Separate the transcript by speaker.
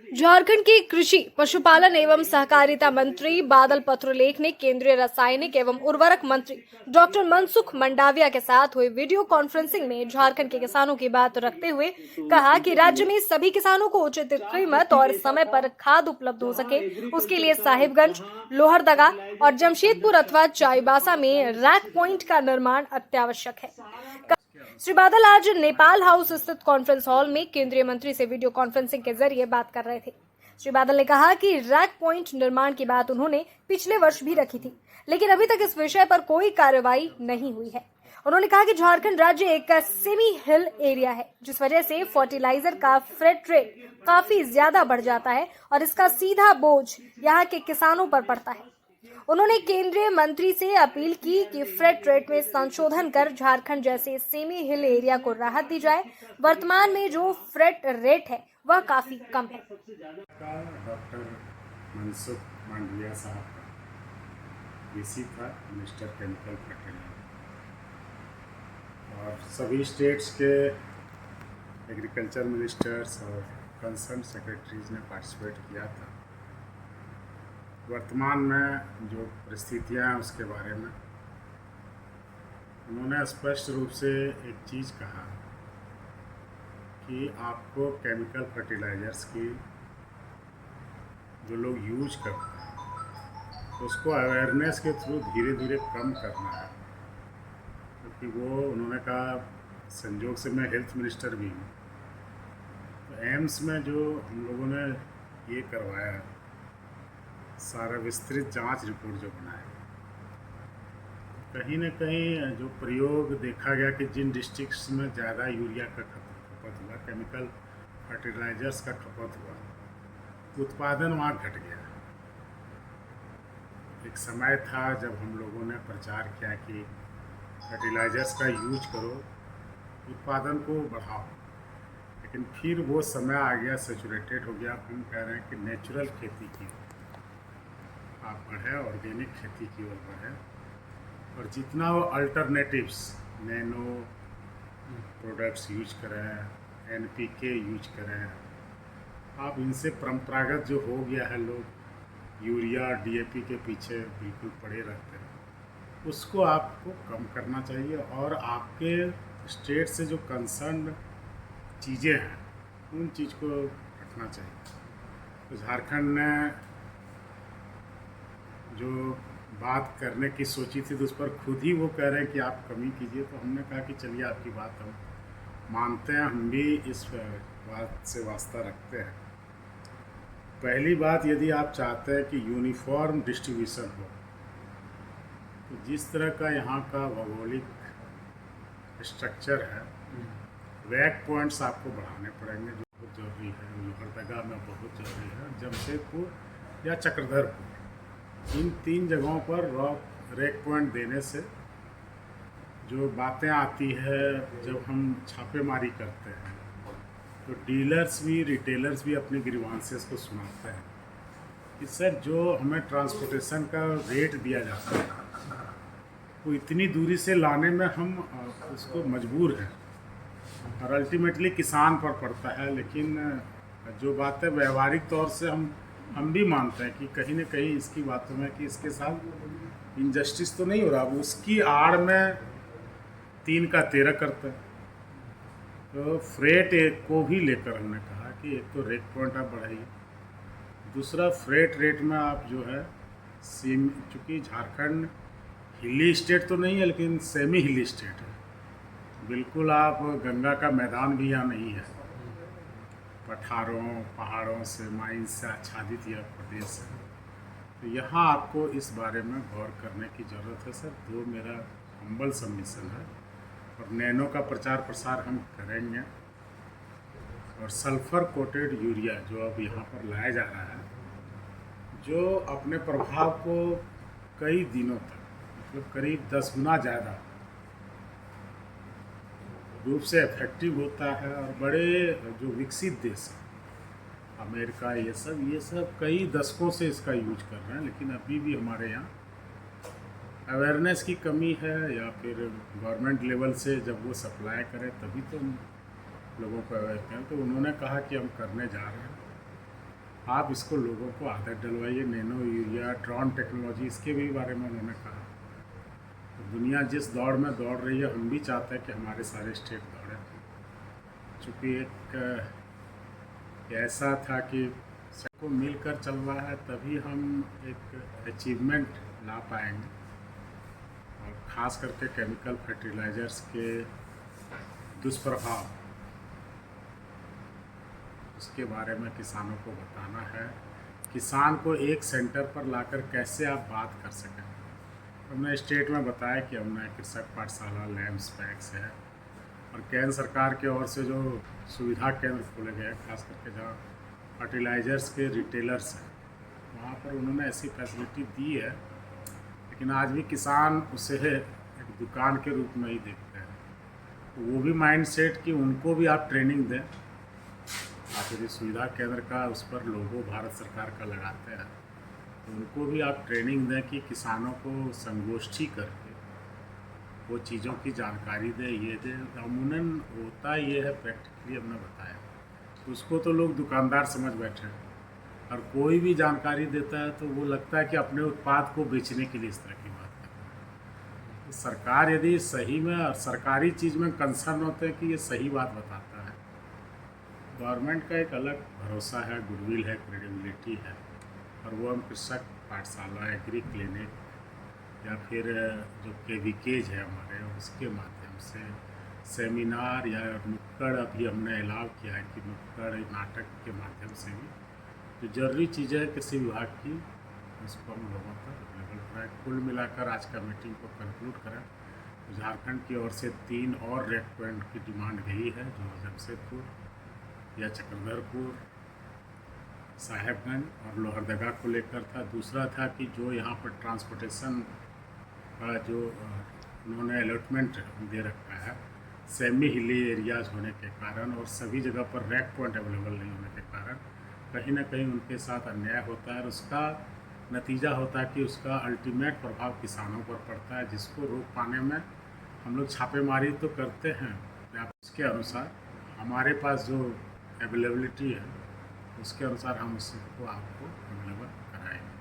Speaker 1: झारखंड के कृषि पशुपालन एवं सहकारिता मंत्री बादल पत्रलेख ने केंद्रीय रासायनिक एवं उर्वरक मंत्री डॉक्टर मनसुख मंडाविया के साथ हुई वीडियो कॉन्फ्रेंसिंग में झारखंड के किसानों की बात रखते हुए कहा कि राज्य में सभी किसानों को उचित कीमत और समय पर खाद उपलब्ध हो सके, उसके लिए साहिबगंज, लोहरदगा और जमशेदपुर अथवा चाईबासा में रैक पॉइंट का निर्माण अत्यावश्यक है। श्री बादल आज नेपाल हाउस स्थित कॉन्फ्रेंस हॉल में केंद्रीय मंत्री से वीडियो कॉन्फ्रेंसिंग के जरिए बात कर रहे थे। श्री बादल ने कहा कि रैक पॉइंट निर्माण की बात उन्होंने पिछले वर्ष भी रखी थी, लेकिन अभी तक इस विषय पर कोई कार्रवाई नहीं हुई है। उन्होंने कहा कि झारखंड राज्य एक सेमी हिल एरिया है, जिस वजह से फर्टिलाइजर का फ्रेट रेट काफी ज्यादा बढ़ जाता है और इसका सीधा बोझ यहाँ के किसानों पर पड़ता है। उन्होंने केंद्रीय मंत्री से अपील की कि फ्रेट रेट में संशोधन कर झारखंड जैसे सेमी हिल एरिया को राहत दी जाए। वर्तमान में जो फ्रेट रेट है वह काफी कम है।
Speaker 2: डॉक्टर मनसुख मांडविया साहब का डीसी था, मिनिस्टर केमिकल फर्टिलाइजर, और सभी स्टेट्स के एग्रीकल्चर मिनिस्टर्स और कंसर्न सेक्रेटरीज ने पार्टिसिपेट किया था। वर्तमान में जो परिस्थितियां हैं उसके बारे में उन्होंने स्पष्ट रूप से एक चीज़ कहा कि आपको केमिकल फर्टिलाइजर्स की जो लोग यूज करते हैं उसको अवेयरनेस के थ्रू धीरे धीरे कम करना है, क्योंकि वो उन्होंने कहा, संयोग से मैं हेल्थ मिनिस्टर भी हूँ, तो एम्स में जो हम लोगों ने ये करवाया सारा विस्तृत जांच रिपोर्ट जो बनाया, कहीं ना कहीं जो प्रयोग देखा गया कि जिन डिस्ट्रिक्ट्स में ज़्यादा यूरिया का खपत हुआ, केमिकल फर्टिलाइजर्स का खपत हुआ, उत्पादन वहाँ घट गया। एक समय था जब हम लोगों ने प्रचार किया कि फर्टिलाइजर्स का यूज करो, उत्पादन को बढ़ाओ, लेकिन फिर वो समय आ गया, सेचुरेटेड हो गया। हम कह रहे हैं कि नेचुरल खेती की आप बढ़े, ऑर्गेनिक खेती की ओर बढ़े, और जितना वो अल्टरनेटिव्स नैनो प्रोडक्ट्स यूज करें, NPK यूज करें, आप इनसे परंपरागत जो हो गया है, लोग यूरिया DAP के पीछे बिल्कुल पड़े रहते हैं, उसको आपको कम करना चाहिए और आपके स्टेट से जो कंसर्न चीज़ें हैं उन चीज़ को रखना चाहिए। तो झारखंड ने जो बात करने की सोची थी तो उस पर खुद ही वो कह रहे हैं कि आप कमी कीजिए, तो हमने कहा कि चलिए आपकी बात हम मानते हैं, हम भी इस बात से वास्ता रखते हैं। पहली बात, यदि आप चाहते हैं कि यूनिफॉर्म डिस्ट्रीब्यूशन हो, तो जिस तरह का यहाँ का भौगोलिक स्ट्रक्चर है, रैक पॉइंट्स आपको बढ़ाने पड़ेंगे, जो बहुत जरूरी है। लोहरदगा में बहुत जरूरी है, जमशेदपुर या चक्रधरपुर, इन 3 जगहों पर रैक पॉइंट देने से जो बातें आती है, जब हम छापेमारी करते हैं तो डीलर्स भी, रिटेलर्स भी अपने ग्रीवांसेस को सुनाते हैं कि सर जो हमें ट्रांसपोर्टेशन का रेट दिया जाता है वो इतनी दूरी से लाने में हम उसको मजबूर हैं, और अल्टीमेटली किसान पर पड़ता है। लेकिन जो बातें व्यवहारिक तौर से हम भी मानते हैं कि कहीं ना कहीं इसकी बातों में कि इसके साथ इनजस्टिस तो नहीं हो रहा, उसकी आड़ में 3 का 13 करते हैं। तो फ्रेट एक को भी लेकर हमने कहा कि एक तो रेट पॉइंट आप बढ़ाइए, दूसरा फ्रेट रेट में आप जो है चूँकि झारखंड हिली स्टेट तो नहीं है लेकिन सेमी हिली स्टेट है, बिल्कुल आप गंगा का मैदान भी यहाँ नहीं है, पहाड़ों से, माइंस से आच्छादित यह प्रदेश है। तो यहाँ आपको इस बारे में गौर करने की ज़रूरत है सर। तो मेरा हम्बल सबमिशन है, और नैनो का प्रचार प्रसार हम करेंगे, और सल्फर कोटेड यूरिया जो अब यहाँ पर लाया जा रहा है, जो अपने प्रभाव को कई दिनों तक, मतलब करीब 10 गुना ज़्यादा रूप से इफेक्टिव होता है, और बड़े जो विकसित देश हैं, अमेरिका, ये सब कई दशकों से इसका यूज कर रहे हैं, लेकिन अभी भी हमारे यहाँ अवेयरनेस की कमी है, या फिर गवर्नमेंट लेवल से जब वो सप्लाई करें तभी तो लोगों को अवेयर करें। तो उन्होंने कहा कि हम करने जा रहे हैं, आप इसको लोगों को आदत डलवाइए। नैनो यूरिया, ड्रोन टेक्नोलॉजी, इसके भी बारे में उन्होंने कहा। तो दुनिया जिस दौड़ में दौड़ रही है, हम भी चाहते हैं कि हमारे सारे स्टेट दौड़ें। चूँकि एक ऐसा था कि सबको मिलकर चल रहा है, तभी हम एक अचीवमेंट ला पाएंगे। और ख़ास करके केमिकल फर्टिलाइजर्स के दुष्प्रभाव, उसके बारे में किसानों को बताना है। किसान को एक सेंटर पर लाकर कैसे आप बात कर सकें। हमने स्टेट में बताया कि हमने कृषक पाठशाला, लैम्स, पैक्स है, और केंद्र सरकार की ओर से जो सुविधा केंद्र खोले गए, खास करके जहाँ फर्टिलाइजर्स के रिटेलर्स हैं, वहाँ पर उन्होंने ऐसी फैसिलिटी दी है। लेकिन आज भी किसान उसे एक दुकान के रूप में ही देखते हैं। तो वो भी माइंड सेट कि उनको भी आप ट्रेनिंग दें। आप यदि सुविधा केंद्र का उस पर लोगो भारत सरकार का लगाते हैं, तो उनको भी आप ट्रेनिंग दें कि किसानों को संगोष्ठी करके वो चीज़ों की जानकारी दे, ये दे। अमूमन होता ये है, प्रैक्टिकली हमने बताया, तो उसको तो लोग दुकानदार समझ बैठे हैं। और कोई भी जानकारी देता है तो वो लगता है कि अपने उत्पाद को बेचने के लिए इस तरह की बात करता है। तो सरकार यदि सही में और सरकारी चीज़ में कंसर्न होते हैं कि ये सही बात बताता है, गवर्नमेंट का एक अलग भरोसा है, गुडविल है, क्रेडिबिलिटी है। और वो हम कृषक पाठशाला, एग्री क्लिनिक, या फिर जो केवीकेज है हमारे, उसके माध्यम से सेमिनार या नुक्कड़ अभी हमने अलाउ किया है कि नुक्कड़ नाटक के माध्यम से भी जो जरूरी चीज़ें हैं कृषि विभाग की, उसको हम लोगों तक अवेलेबल कराएँ। कुल मिलाकर आज का मीटिंग को कंक्लूड करें तो झारखंड की ओर से 3 और रेड पॉइंट की डिमांड गई है, जो जमशेदपुर या चक्रधरपुर, साहेबगंज और लोहरदगा को लेकर था। दूसरा था कि जो यहाँ पर ट्रांसपोर्टेशन का जो उन्होंने अलॉटमेंट दे रखा है, सेमी हिली एरियाज़ होने के कारण और सभी जगह पर रैक पॉइंट अवेलेबल नहीं होने के कारण कहीं ना कहीं उनके साथ अन्याय होता है, और उसका नतीजा होता है कि उसका अल्टीमेट प्रभाव किसानों पर पड़ता है, जिसको रोक पाने में हम लोग छापेमारी तो करते हैं। उसके अनुसार हमारे पास जो अवेलेबिलिटी है, उसके अनुसार हम उसको आपको अवेलेबल कराएंगे।